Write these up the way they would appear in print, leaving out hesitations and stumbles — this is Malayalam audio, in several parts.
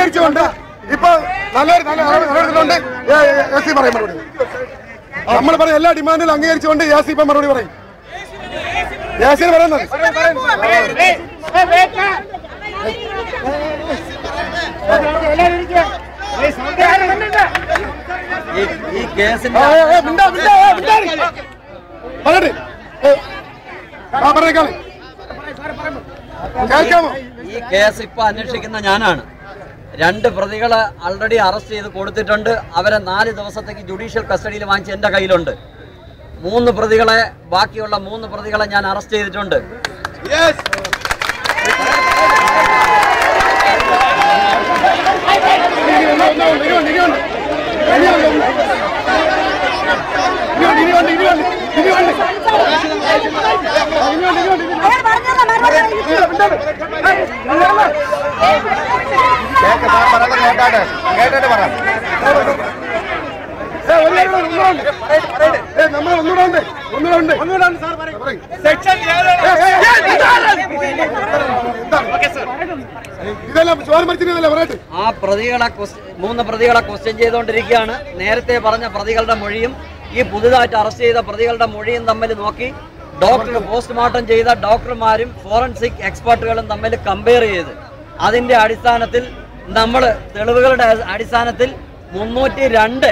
അംഗീകരിച്ചുകൊണ്ട് ഇപ്പൊ നല്ലൊരു നടപടികളുണ്ട്. എസ് സി പറയും മറുപടി. നമ്മൾ പറയും എല്ലാ ഡിമാൻഡിലും അംഗീകരിച്ചുകൊണ്ട് എസ് സി ഇപ്പൊ മറുപടി പറയും. യാസിന് പറയുന്നത് ഈ കേസിന്റെ ഈ കേസ് ഇപ്പൊ അന്വേഷിക്കുന്ന ഞാനാണ്. 2 പ്രതികളെ ആൾറെഡി അറസ്റ്റ് ചെയ്ത് കൊടുത്തിട്ടുണ്ട്. അവരെ 4 ദിവസത്തേക്ക് ജുഡീഷ്യൽ കസ്റ്റഡിയിൽ വാങ്ങിച്ച് എന്റെ കയ്യിലുണ്ട്. 3 പ്രതികളെ ബാക്കിയുള്ള 3 പ്രതികളെ ഞാൻ അറസ്റ്റ് ചെയ്തിട്ടുണ്ട്. ആ പ്രതികളെ 3 പ്രതികളെ ക്വസ്റ്റ്യൻ ചെയ്തുകൊണ്ടിരിക്കുകയാണ്. നേരത്തെ പറഞ്ഞ പ്രതികളുടെ മൊഴിയും ഈ പുതുതായിട്ട് അറസ്റ്റ് ചെയ്ത പ്രതികളുടെ മൊഴിയും തമ്മിൽ നോക്കി ഡോക്ടർ പോസ്റ്റ്മോർട്ടം ചെയ്ത ഡോക്ടർമാരും ഫോറൻസിക് എക്സ്പെർട്ടുകളും തമ്മിൽ കമ്പയർ ചെയ്ത് അതിന്റെ അടിസ്ഥാനത്തിൽ നമ്മൾ തെളിവുകളുടെ അടിസ്ഥാനത്തിൽ 302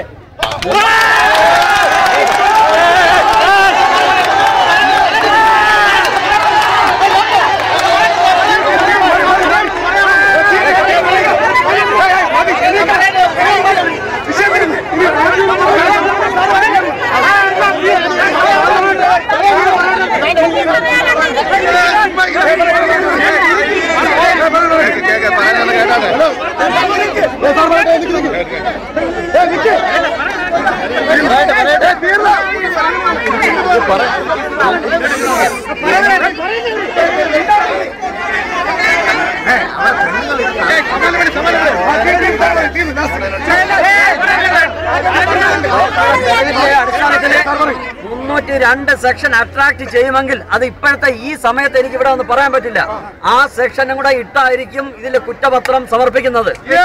302 സെക്ഷൻ അട്രാക്ട് ചെയ്യുമെങ്കിൽ അത് ഇപ്പോഴത്തെ ഈ സമയത്ത് എനിക്ക് ഇവിടെ ഒന്ന് പറയാൻ പറ്റില്ല. ആ സെക്ഷനും കൂടെ ഇട്ടായിരിക്കും ഇതിൽ കുറ്റപത്രം സമർപ്പിക്കുന്നത്. എല്ലാ